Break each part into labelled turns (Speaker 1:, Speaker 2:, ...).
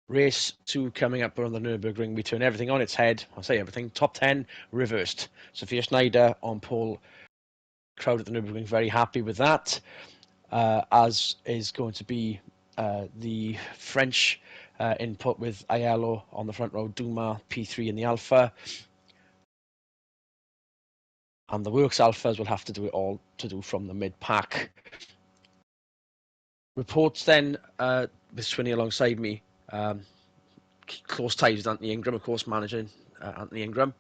Speaker 1: Race 2 coming up around the Nurburgring. We turn everything on its head. I'll say everything. Top 10 reversed. Sophia Schneider on pole. Crowd at the Nurburgring very happy with that, as is going to be the French input with Aiello on the front row, Duma P3 in the Alpha, and the Works Alphas will have to do it all to do from the mid-pack. Reports then, with Swinney alongside me, close ties with Anthony Ingram, of course, managing Anthony Ingram,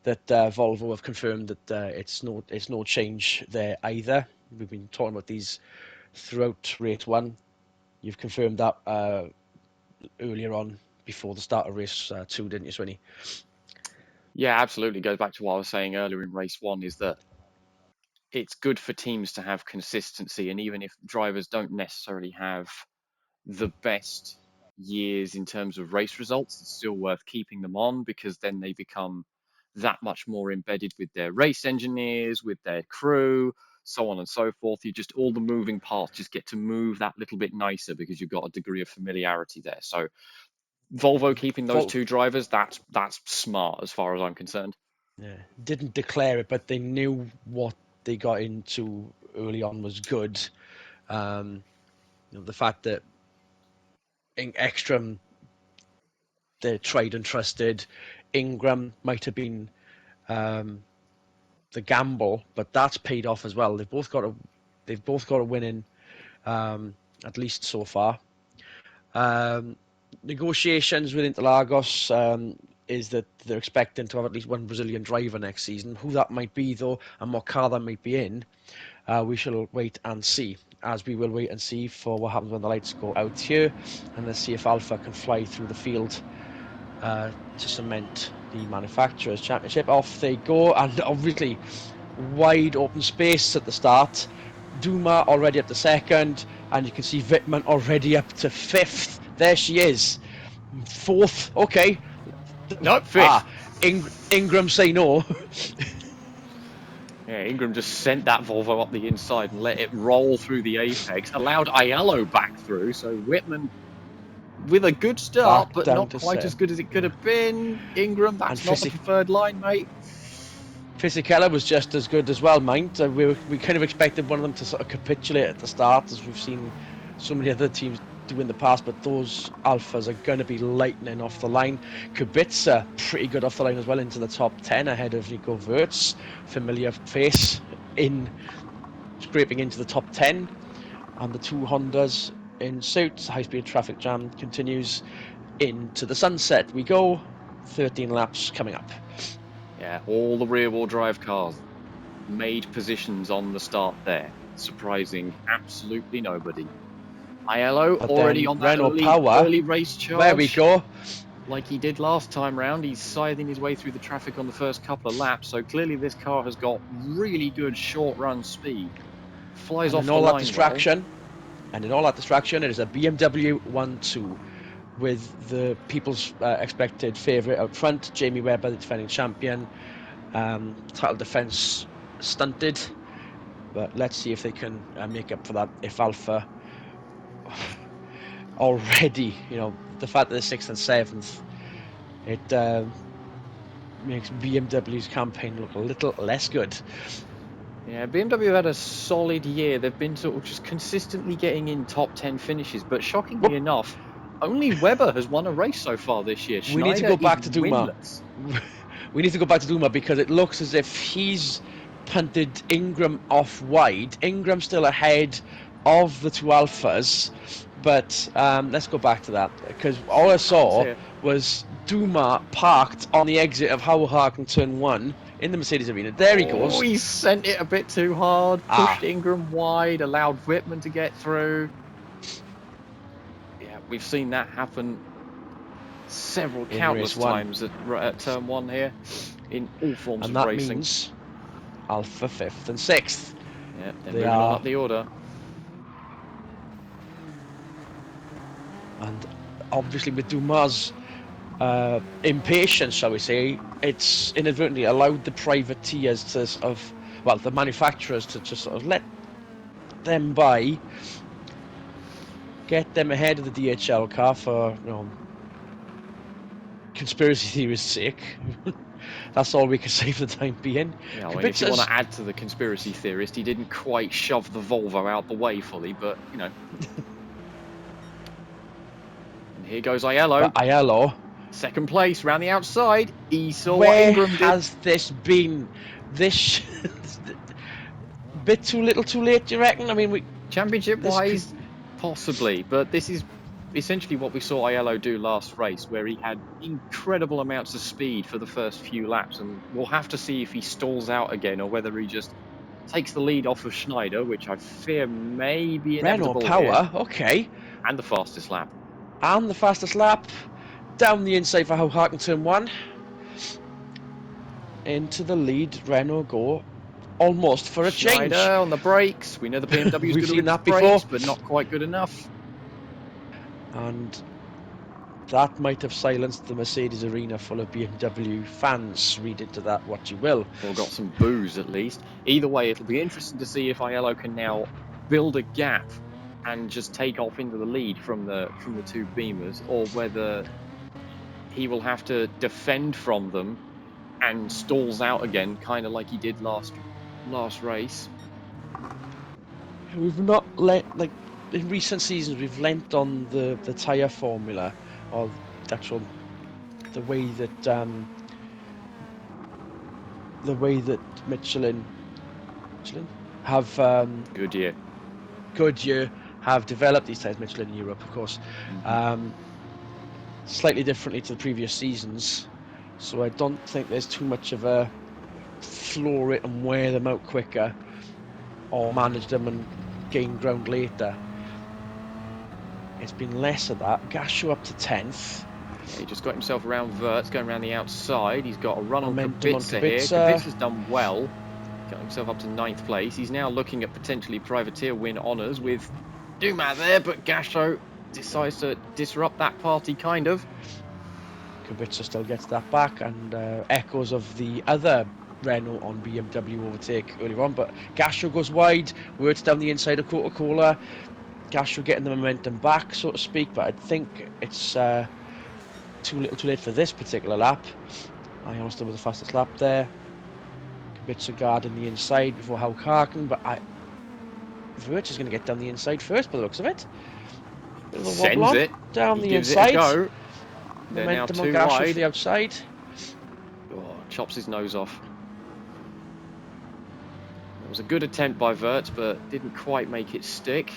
Speaker 1: that Volvo have confirmed that it's no change there either. We've been talking about these throughout race 1. You've confirmed that earlier on before the start of race 2, didn't you, Swinney?
Speaker 2: Yeah, absolutely. Goes back to what I was saying earlier in race 1, is that it's good for teams to have consistency, and even if drivers don't necessarily have the best years in terms of race results, it's still worth keeping them on, because then they become that much more embedded with their race engineers, with their crew, so on and so forth. You just, all the moving parts just get to move that little bit nicer because you've got a degree of familiarity there. So Volvo keeping those two drivers, that's smart as far as I'm concerned.
Speaker 1: Yeah, didn't declare it, but they knew what they got into early on was good. The fact that in Ekstrom, they're tried and trusted. Ingram might have been the gamble, but that's paid off as well. They've both got a win in, at least so far. Negotiations with Interlagos is that they're expecting to have at least one Brazilian driver next season. Who that might be, though, and what car that might be in, we shall wait and see, as we will wait and see for what happens when the lights go out here, and let's see if Alpha can fly through the field to cement the Manufacturers' Championship. Off they go, and obviously wide open space at the start. Duma already up to second, and you can see Wittmann already up to fifth. There she is. Fourth, okay.
Speaker 2: No, fifth.
Speaker 1: Ingram say no.
Speaker 2: Yeah, Ingram just sent that Volvo up the inside and let it roll through the apex, allowed Aiello back through, so Wittmann with a good start, but not quite as good as it could have been. Ingram, that's not the preferred line, mate.
Speaker 1: Fisichella was just as good as well, mind. We kind of expected one of them to sort of capitulate at the start, as we've seen so many other teams do in the past, but those Alphas are going to be lightning off the line. Kubica, pretty good off the line as well, into the top 10 ahead of Nico Wirtz. Familiar face in scraping into the top 10. And the two Hondas in suit. High-speed traffic jam continues into the sunset. We go. 13 laps coming up.
Speaker 2: Yeah, all the rear-wheel drive cars made positions on the start there, surprising absolutely nobody. Aiello already on that early race charge.
Speaker 1: There we go.
Speaker 2: Like he did last time round, he's scything his way through the traffic on the first couple of laps, so clearly this car has got really good short-run speed. Flies off the line
Speaker 1: And in all that distraction, it is a BMW 1-2 with the people's expected favourite out front, Jamie Webber, the defending champion. Title defence stunted, but let's see if they can make up for that. If Alpha already, the fact that they're 6th and 7th, it makes BMW's campaign look a little less good.
Speaker 2: Yeah, BMW had a solid year. They've been sort of just consistently getting in top 10 finishes, but shockingly enough, only Webber has won a race so far this year.
Speaker 1: We need to go back to Duma. We need to go back to Duma because it looks as if he's punted Ingram off wide. Ingram's still ahead of the two Alphas, but let's go back to that, because all I saw was Duma parked on the exit of Howell Harkin turn 1 in the Mercedes arena. There he goes.
Speaker 2: Oh, he sent it a bit too hard, pushed Ingram wide, allowed Wittmann to get through. Yeah, we've seen that happen countless times at turn 1 here in all forms of racing. And that
Speaker 1: means Alpha 5th and 6th.
Speaker 2: Yeah, they're moving on up the order.
Speaker 1: And obviously with Dumas' impatience, shall we say, it's inadvertently allowed the privateers to sort of, the manufacturers to just sort of let them by, get them ahead of the DHL car for conspiracy theory's sake. That's all we can say for the time being.
Speaker 2: Yeah, I mean, if you want
Speaker 1: Kubica's
Speaker 2: to add to the conspiracy theorist, he didn't quite shove the Volvo out the way fully, but, you know. And here goes Aiello.
Speaker 1: but Aiello.
Speaker 2: Second place, round the outside. He saw what
Speaker 1: Where
Speaker 2: Ingram did.
Speaker 1: has this been? This bit too little, too late. Do you reckon? I mean,
Speaker 2: Championship-wise, possibly, but this is essentially what we saw Aiello do last race, where he had incredible amounts of speed for the first few laps, and we'll have to see if he stalls out again or whether he just takes the lead off of Schneider, which I fear may be
Speaker 1: Renault
Speaker 2: inevitable here,
Speaker 1: power, okay,
Speaker 2: and the fastest lap.
Speaker 1: and the fastest lap down the inside for Howharken turn 1. Into the lead, Renault go almost for a
Speaker 2: Schneider
Speaker 1: change.
Speaker 2: on the brakes. We know the BMW is
Speaker 1: We've
Speaker 2: good
Speaker 1: seen
Speaker 2: with its
Speaker 1: that before,
Speaker 2: brakes, but not quite good enough.
Speaker 1: and that might have silenced the Mercedes arena full of BMW fans. Read into that what you will.
Speaker 2: Or got some boos at least. Either way, it'll be interesting to see if Aiello can now build a gap and just take off into the lead from the two Beamers, or whether he will have to defend from them and stalls out again, kind of like he did last race.
Speaker 1: We've not like in recent seasons we've lent on the tyre formula, or the actual the way that Michelin have Goodyear have developed these tyres. Michelin in Europe, of course, slightly differently to the previous seasons. So I don't think there's too much of a floor it and wear them out quicker, or manage them and gain ground later. It's been less of that. Gashu up to 10th.
Speaker 2: Yeah, he just got himself around Wirtz, going around the outside. He's got a run on
Speaker 1: Momentum on
Speaker 2: Kubica here.
Speaker 1: Kubica.
Speaker 2: Kubica's done well. Got himself up to 9th place. He's now looking at potentially privateer win honours with Dumas there, but Gasho decides to disrupt that party, kind of.
Speaker 1: Kubica still gets that back, and echoes of the other Renault on BMW overtake earlier on, but Gasho goes wide, Wirtz down the inside of Coca-Cola. Gasho getting the momentum back, so to speak, but I think it's too little too late for this particular lap. I almost was the fastest lap there. Kubica guarding the inside before Howharken, but Wirtz is going to get down the inside first by the looks of it.
Speaker 2: Sends it.
Speaker 1: Down
Speaker 2: he
Speaker 1: the
Speaker 2: gives
Speaker 1: inside.
Speaker 2: It a go. They're
Speaker 1: Momentum
Speaker 2: now
Speaker 1: on
Speaker 2: too
Speaker 1: Gasho
Speaker 2: wide.
Speaker 1: for the outside.
Speaker 2: Oh, chops his nose off. It was a good attempt by Wirtz, but didn't quite make it stick.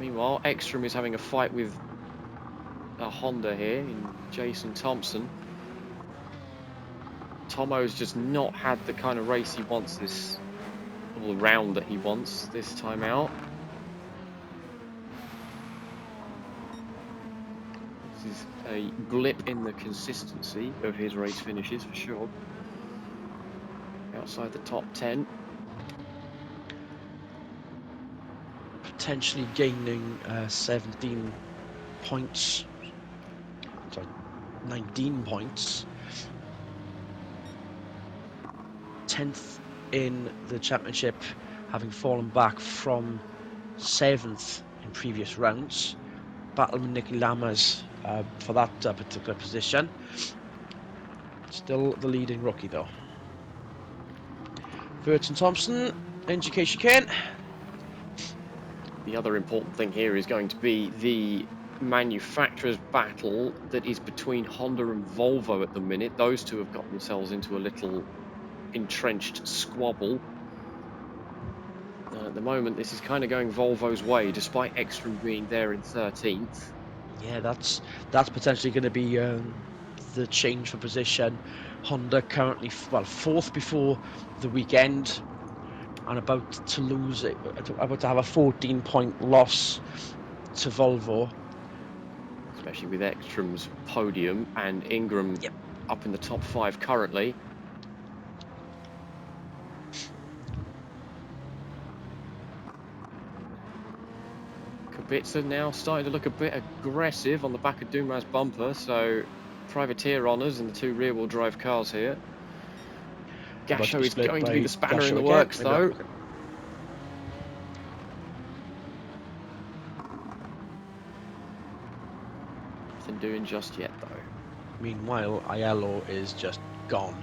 Speaker 2: Meanwhile, Ekstrom is having a fight with a Honda here in Jason Thompson. Tomo's just not had the kind of race he wants this, or the round that he wants this time out. This is a blip in the consistency of his race finishes for sure. Outside the top 10.
Speaker 1: Potentially gaining 17 points. Sorry, 19 points. 10th in the championship, having fallen back from 7th in previous rounds. Battle with Nicky Lammers for that particular position. Still the leading rookie though. Wirtz and Thompson, in case you can.
Speaker 2: The other important thing here is going to be the manufacturer's battle that is between Honda and Volvo at the minute. Those two have got themselves into a little entrenched squabble. At the moment, this is kind of going Volvo's way, despite Ekstrom being there in 13th.
Speaker 1: Yeah, that's potentially going to be the change for position. Honda currently, well, 4th before the weekend, and about to lose it, about to have a 14-point loss to Volvo.
Speaker 2: Especially with Ekstrom's podium and Ingram up in the top 5 currently. Kubica now starting to look a bit aggressive on the back of Dumas' bumper, so privateer honours in the two rear-wheel drive cars here. Gasho is going to be the spanner in the works, though. Nothing doing just yet, though.
Speaker 1: Meanwhile, Aiello is just gone.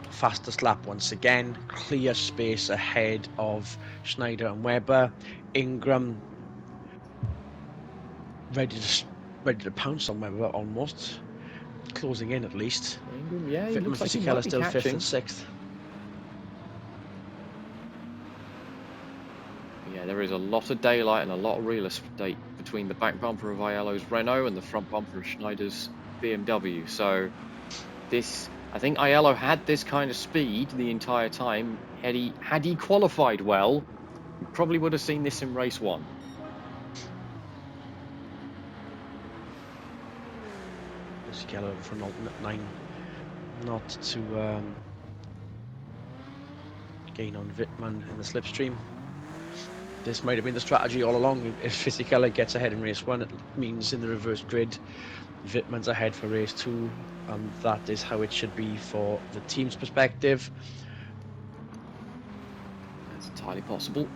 Speaker 1: Fastest lap once again, clear space ahead of Schneider and Webber. Ingram ready to pounce on Webber almost. Closing in at least.
Speaker 2: Ingram, yeah, he
Speaker 1: Vittman
Speaker 2: looks like he
Speaker 1: Fisichella
Speaker 2: might be
Speaker 1: still 5th
Speaker 2: catching.
Speaker 1: and 6th.
Speaker 2: Yeah, there is a lot of daylight and a lot of real estate between the back bumper of Aiello's Renault and the front bumper of Schneider's BMW. So this, I think Aiello had this kind of speed the entire time. Had he qualified well, we probably would have seen this in race 1.
Speaker 1: Fisichella for an alternate 9, not to gain on Vittman in the slipstream. This might have been the strategy all along. If Fisichella gets ahead in race 1, it means in the reverse grid, Vittman's ahead for race 2, and that is how it should be for the team's perspective.
Speaker 2: That's entirely possible.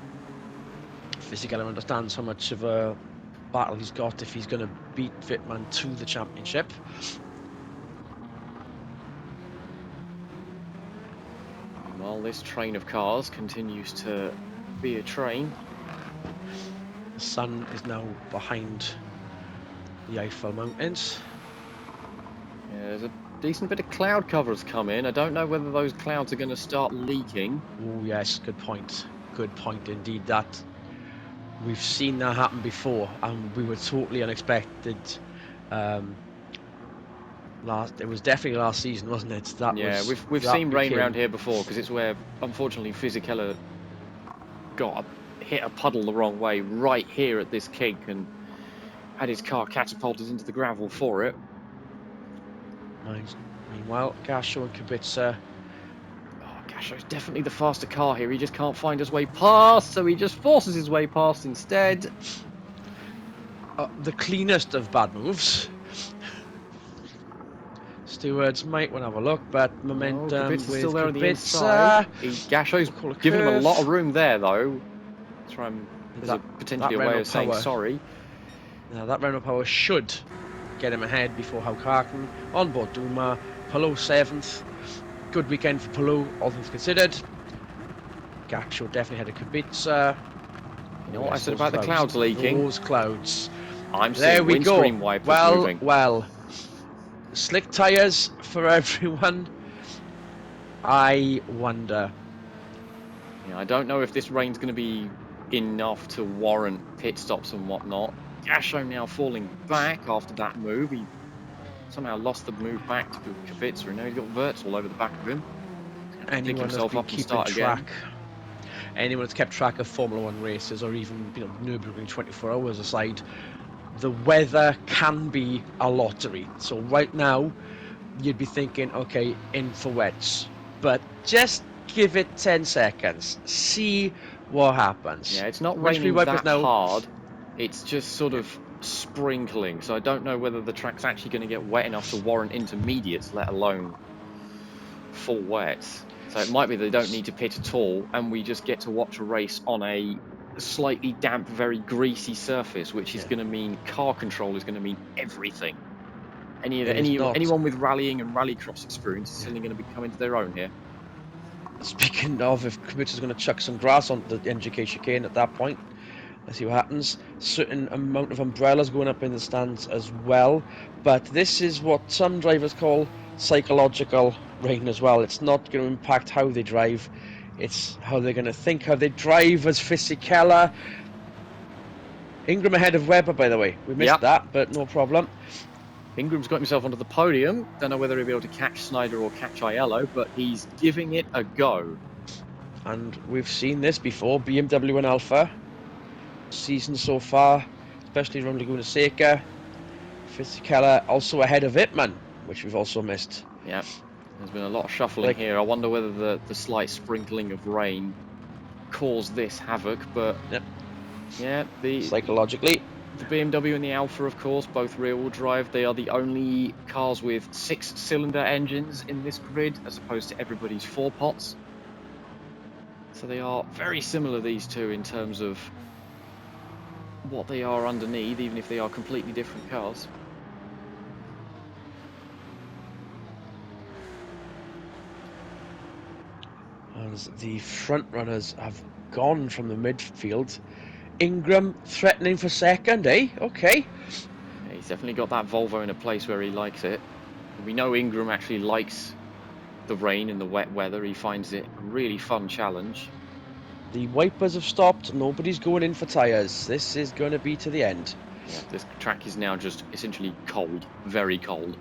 Speaker 1: Fisichella understands how much of a battle he's got if he's going to beat Vittman to the championship.
Speaker 2: While this train of cars continues to be a train.
Speaker 1: The sun is now behind the Eiffel Mountains.
Speaker 2: Yeah, there's a decent bit of cloud cover has come in. I don't know whether those clouds are going to start leaking.
Speaker 1: Oh yes, good point. Good point indeed. That we've seen that happen before, and we were totally unexpected. It was definitely last season, wasn't it?
Speaker 2: We've seen rain around here before, because it's where unfortunately Fisichella hit a puddle the wrong way right here at this kink and had his car catapulted into the gravel for it.
Speaker 1: Meanwhile, Gasho and Kubica.
Speaker 2: Gasho's definitely the faster car here. He just can't find his way past, so he just forces his way past instead.
Speaker 1: The cleanest of bad moves. Stewards might want to have a look, but momentum with
Speaker 2: still there on the
Speaker 1: Kubica.
Speaker 2: inside. Gasho's given him a lot of room there, though. There's potentially a way of saying sorry.
Speaker 1: Now that round of power should get him ahead before Haukarten. On board Duma. Palou 7th. Good weekend for Palou, all things considered. Gasho definitely had a Kubica.
Speaker 2: You know what I said about the clouds leaking?
Speaker 1: Those clouds.
Speaker 2: I'm seeing windscreen wipers moving.
Speaker 1: Well, slick tyres for everyone. I wonder.
Speaker 2: Yeah, I don't know if this rain's going to be enough to warrant pit stops and whatnot. Gasho now falling back after that move. He somehow lost the move back to Kubica, and now he's got verts all over the back of him.
Speaker 1: Anyone himself up and start again. Anyone that's kept track of Formula 1 races, or even Nurburgring 24 hours aside, the weather can be a lottery. So right now, you'd be thinking, okay, in for wets, but just give it 10 seconds. See what happens.
Speaker 2: Yeah, it's not raining that hard. It's just sort of sprinkling. So I don't know whether the track's actually going to get wet enough to warrant intermediates, let alone full wets. So it might be they don't need to pit at all, and we just get to watch a race on a slightly damp, very greasy surface, which is going to mean car control is going to mean everything. Anyone with rallying and rallycross experience is suddenly going to be coming to their own here.
Speaker 1: Speaking of, if Kubica's going to chuck some grass onto the NGK chicane at that point, let's see what happens. Certain amount of umbrellas going up in the stands as well, but this is what some drivers call psychological rain as well. It's not going to impact how they drive, it's how they're going to think, how they drive. As Fisichella, Ingram ahead of Webber, by the way. We missed that, but no problem.
Speaker 2: Ingram's got himself onto the podium. Don't know whether he'll be able to catch Schneider or catch Aiello, but he's giving it a go.
Speaker 1: And we've seen this before, BMW and Alpha season so far, especially around Laguna Seca. Fisichella also ahead of Vittman, which we've also missed.
Speaker 2: Yeah, there's been a lot of shuffling here. I wonder whether the slight sprinkling of rain caused this havoc, but yeah,
Speaker 1: psychologically.
Speaker 2: The BMW and the Alpha, of course, both rear-wheel drive. They are the only cars with 6-cylinder engines in this grid, as opposed to everybody's 4 pots. So they are very similar, these two, in terms of what they are underneath, even if they are completely different cars.
Speaker 1: As the front runners have gone from the midfield. Ingram threatening for second, eh? Okay.
Speaker 2: Yeah, he's definitely got that Volvo in a place where he likes it. And we know Ingram actually likes the rain and the wet weather. He finds it a really fun challenge.
Speaker 1: The wipers have stopped. Nobody's going in for tyres. This is going to be to the end.
Speaker 2: Yeah, this track is now just essentially cold, very cold.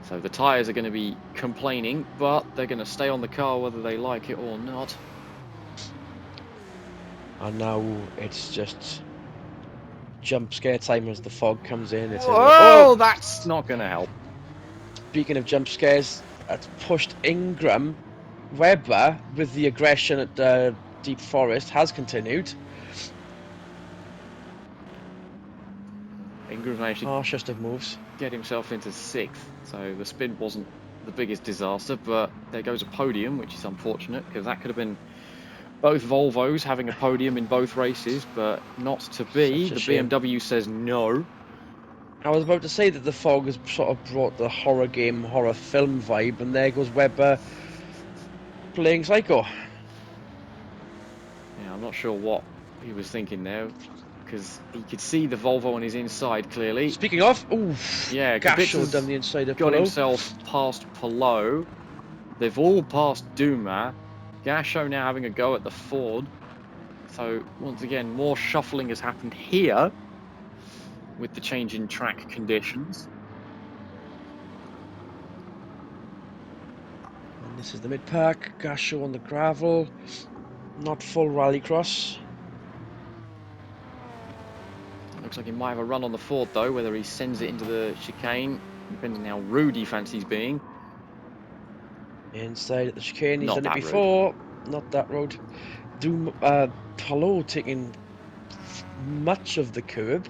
Speaker 2: So the tyres are going to be complaining, but they're going to stay on the car whether they like it or not.
Speaker 1: And now it's just jump scare time as the fog comes in. It's
Speaker 2: Whoa, that's not going to help.
Speaker 1: Speaking of jump scares, that's pushed Ingram. Webber, with the aggression at Deep Forest, has continued.
Speaker 2: Ingram managed to
Speaker 1: Harshest of moves.
Speaker 2: get himself into 6th, so the spin wasn't the biggest disaster, but there goes a podium, which is unfortunate, because that could have been both Volvos having a podium in both races, but not to be. The
Speaker 1: shame.
Speaker 2: BMW says no.
Speaker 1: I was about to say that the fog has sort of brought the horror game, horror film vibe, and there goes Webber playing Psycho.
Speaker 2: Yeah, I'm not sure what he was thinking there, because he could see the Volvo on his inside clearly.
Speaker 1: Speaking of, oof,
Speaker 2: yeah,
Speaker 1: Gasho done the inside of
Speaker 2: got
Speaker 1: Pillow.
Speaker 2: himself past Pillow. They've all passed Duma. Gasho now having a go at the Ford. So once again, more shuffling has happened here with the change in track conditions.
Speaker 1: And this is the mid-pack. Gasho on the gravel. Not full rallycross.
Speaker 2: Looks like he might have a run on the Ford though, whether he sends it into the chicane, depending on how rude he fancies being.
Speaker 1: Inside at the chicane, he's
Speaker 2: Not
Speaker 1: done it
Speaker 2: that
Speaker 1: before. Not that road. Pillow taking much of the curb.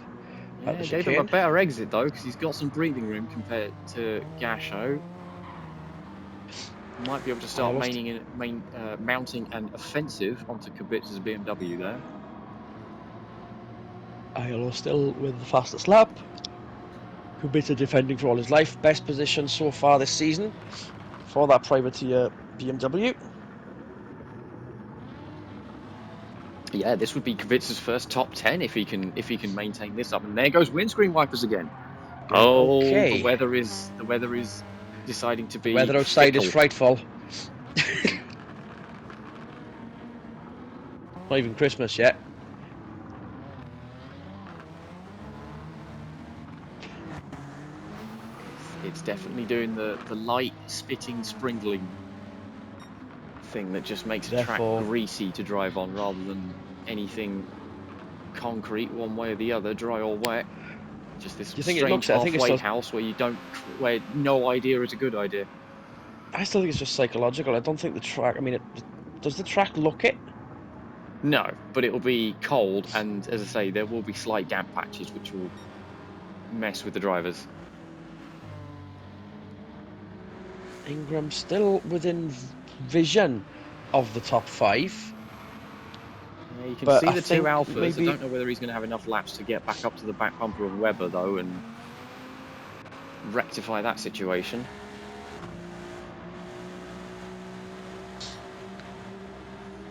Speaker 2: Yeah, gave him a better exit though, because he's got some breathing room compared to Gasho. Might be able to start mounting an offensive onto Kubica's BMW there.
Speaker 1: Aiello still with the fastest lap. Kubica defending for all his life. Best position so far this season for that privateer BMW.
Speaker 2: Yeah, this would be Kubica's first top 10 if he can maintain this up. And there goes windscreen wipers again. Oh,
Speaker 1: okay.
Speaker 2: the weather is deciding to be
Speaker 1: weather outside
Speaker 2: fickle.
Speaker 1: is frightful. Not even Christmas yet.
Speaker 2: It's definitely doing the light spitting sprinkling thing that just makes a track greasy to drive on rather than anything concrete one way or the other, dry or wet. Just this strange halfway house where no idea is a good idea.
Speaker 1: I still think it's just psychological. I don't think the track, does the track look it?
Speaker 2: No, but it'll be cold, and as I say, there will be slight damp patches which will mess with the drivers.
Speaker 1: Ingram still within vision of the top 5.
Speaker 2: Yeah, you can see the two Alphas. I don't know whether he's going to have enough laps to get back up to the back bumper of Webber, though, and rectify that situation.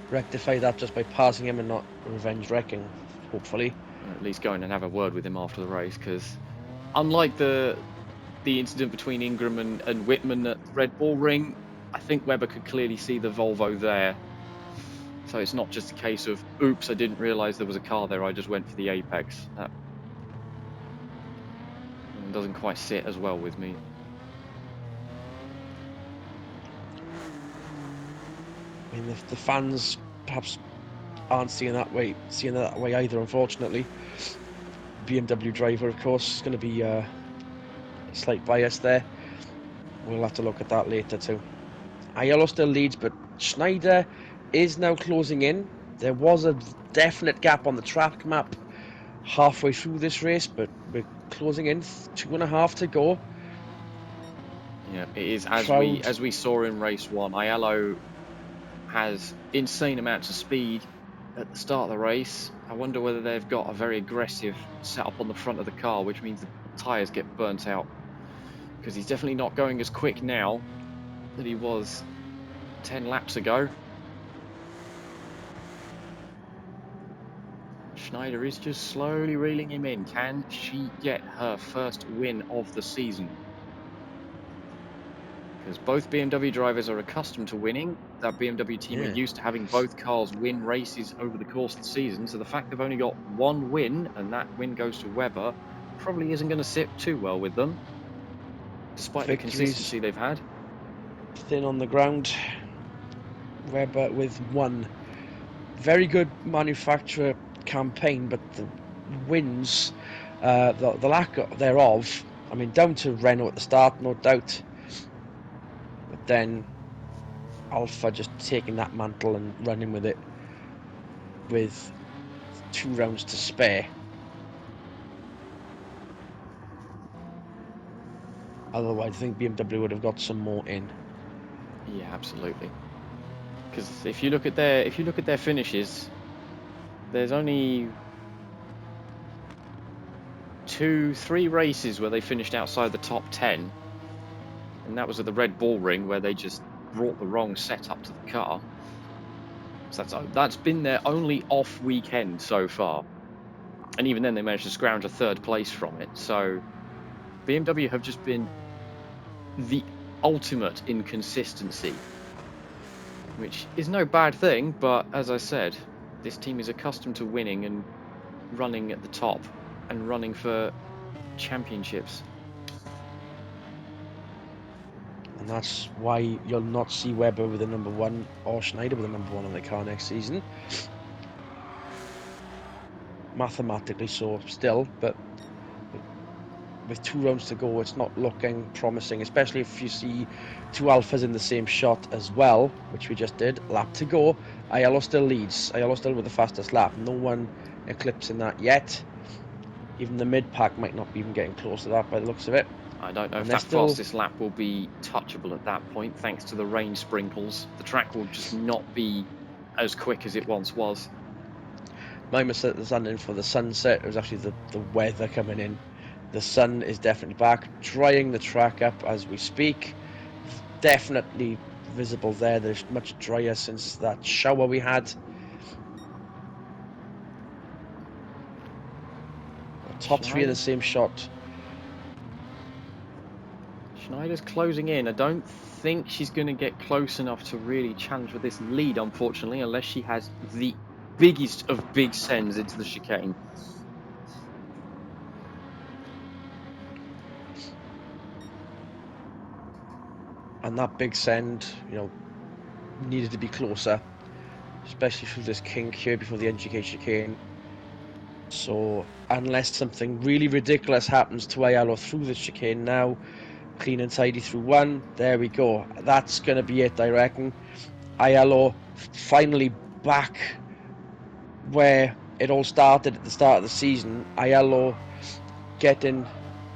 Speaker 1: Rectify that just by passing him and not revenge wrecking, hopefully.
Speaker 2: Or at least go in and have a word with him after the race, because unlike the incident between Ingram and Whitman at Red Bull Ring, I think Webber could clearly see the Volvo there. So it's not just a case of, oops, I didn't realise there was a car there, I just went for the apex. That doesn't quite sit as well with me.
Speaker 1: I mean, the fans perhaps aren't seeing that way either, unfortunately. BMW driver, of course, is going to be a slight bias there. We'll have to look at that later too. Aiello still leads, but Schneider is now closing in. There was a definite gap on the track map halfway through this race, but we're closing in. 2.5 to go.
Speaker 2: Yeah, it is as we saw in race 1. Aiello has insane amounts of speed at the start of the race. I wonder whether they've got a very aggressive setup on the front of the car, which means the tyres get burnt out, because he's definitely not going as quick now that he was 10 laps ago. Schneider is just slowly reeling him in. Can she get her first win of the season? Because both BMW drivers are accustomed to winning. That BMW team are
Speaker 1: Yeah.
Speaker 2: used to having both cars win races over the course of the season. So the fact they've only got one win and that win goes to Webber probably isn't going to sit too well with them, despite the
Speaker 1: Victories
Speaker 2: consistency they've had.
Speaker 1: thin on the ground. Webber with one. Very good manufacturer campaign, but the wins, the lack thereof, I mean, down to Renault at the start, no doubt. But then Alpha just taking that mantle and running with it with 2 rounds to spare. Otherwise, I think BMW would have got some more in.
Speaker 2: Yeah, absolutely. Because if you look at their finishes, there's only 3 races where they finished outside the top 10, and that was at the Red Bull Ring where they just brought the wrong setup to the car. So that's been their only off weekend so far, and even then they managed to scrounge a 3rd place from it. So BMW have just been the ultimate inconsistency, which is no bad thing. But as I said, this team is accustomed to winning and running at the top and running for championships.
Speaker 1: And that's why you'll not see Webber with the number 1 or Schneider with the number 1 on the car next season. Mathematically so still, but with 2 rounds to go, it's not looking promising, especially if you see 2 Alphas in the same shot as well, which we just did. Lap to go. Aiello still leads. Aiello still with the fastest lap. No one eclipsing that yet. Even the mid-pack might not be even getting close to that by the looks of it.
Speaker 2: I don't know
Speaker 1: And
Speaker 2: if
Speaker 1: they're
Speaker 2: that
Speaker 1: still...
Speaker 2: fastest lap will be touchable at that point, thanks to the rain sprinkles. The track will just not be as quick as it once was.
Speaker 1: My misunderstanding for the sunset, it was actually the weather coming in. The sun is definitely back, drying the track up as we speak. Definitely visible there. There's much drier since that shower we had. Top 3 in the same shot.
Speaker 2: Schneider's closing in. I don't think she's going to get close enough to really challenge for this lead, unfortunately, unless she has the biggest of big sends into the chicane.
Speaker 1: And that big send, needed to be closer, especially through this kink here before the NGK chicane. So unless something really ridiculous happens to Aiello through the chicane now, clean and tidy through 1, there we go. That's going to be it, I reckon. Aiello finally back where it all started at the start of the season. Aiello getting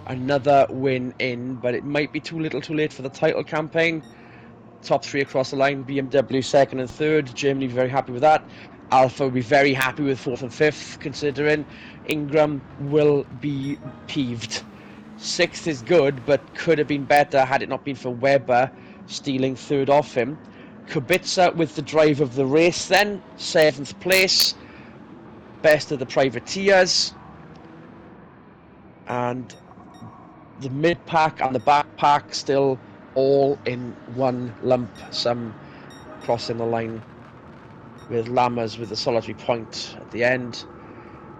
Speaker 1: another win in, but it might be too little too late for the title campaign. Top 3 across the line, BMW 2nd and 3rd. Germany very happy with that. Alpha will be very happy with 4th and 5th, considering Ingram will be peeved. 6th is good, but could have been better had it not been for Webber stealing 3rd off him. Kubica with the drive of the race then, 7th place. Best of the privateers. And the mid-pack and the back-pack still all in one lump sum, crossing the line with Lammers with a solitary point at the end.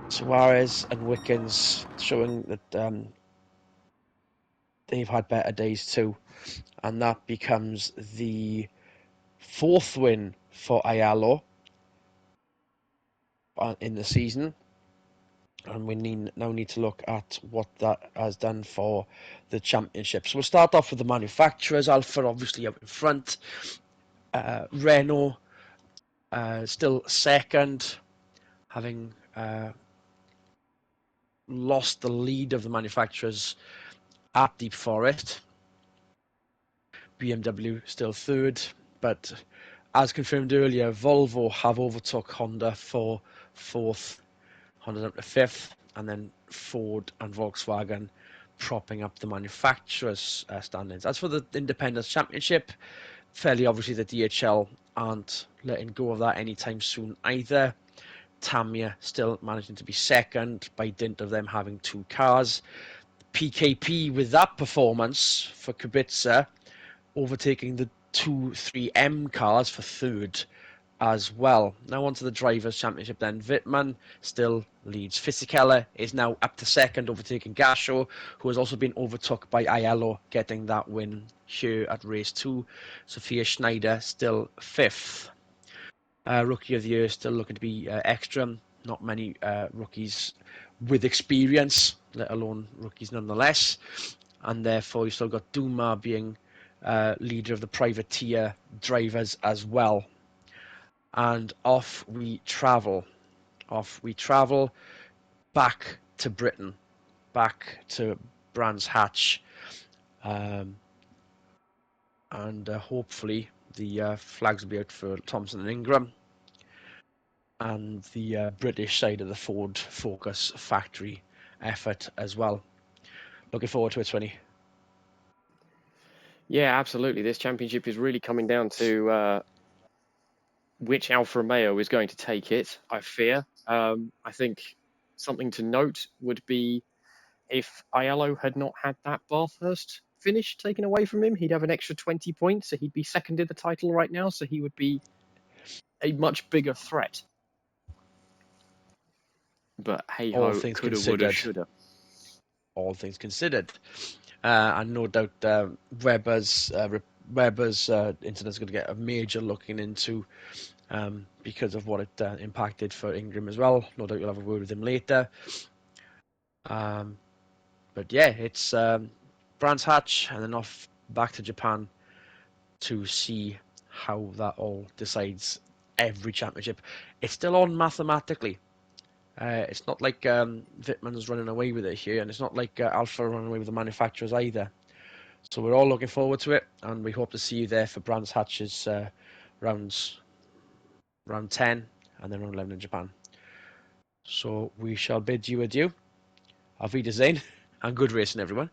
Speaker 1: Suarez and Wickens showing that they've had better days too. And that becomes the 4th win for Aiello in the season. And we now need to look at what that has done for the championship. So we'll start off with the manufacturers. Alfa obviously up in front. Renault still second, having lost the lead of the manufacturers at Deep Forest. BMW still third, but as confirmed earlier, Volvo have overtook Honda for 4th, Honda's up to 5th, and then Ford and Volkswagen propping up the manufacturers' standings. As for the Independence Championship, fairly obviously the DHL aren't letting go of that anytime soon either. Tamiya still managing to be second by dint of them having two cars. PKP with that performance for Kubica, overtaking the two 3M cars for third as well. Now onto the Drivers' Championship then. Wittmann still leads. Fisichella is now up to second, overtaking Gasho, who has also been overtook by Aiello, getting that win here at race 2. Sophia Schneider still fifth. Rookie of the Year still looking to be Ekstrom. Not many rookies with experience, let alone rookies nonetheless. And therefore, you still got Duma being leader of the privateer drivers as well. And off we travel. Off we travel back to Britain, back to Brands Hatch. Um, and hopefully the flags will be out for Thompson and Ingram. And the British side of the Ford Focus factory effort as well. Looking forward to it, Swinny.
Speaker 2: Yeah, absolutely. This championship is really coming down to which Alfa Romeo is going to take it, I fear. I think something to note would be if Aiello had not had that Bathurst finish taken away from him, he'd have an extra 20 points, so he'd be second in the title right now, so he would be a much bigger threat. But hey
Speaker 1: All
Speaker 2: ho,
Speaker 1: things
Speaker 2: coulda, woulda,
Speaker 1: considered.
Speaker 2: shoulda.
Speaker 1: All things considered. And no doubt Webber's incident is going to get a major looking into because of what it impacted for Ingram as well. No doubt you'll have a word with him later. But yeah, it's Brands Hatch and then off back to Japan to see how that all decides every championship. It's still on mathematically. It's not like Wittmann's running away with it here, and it's not like Alpha running away with the manufacturers either. So we're all looking forward to it, and we hope to see you there for Brands Hatch's rounds, round 10 and then round 11 in Japan. So we shall bid you adieu. Auf Wiedersehen, and good racing, everyone.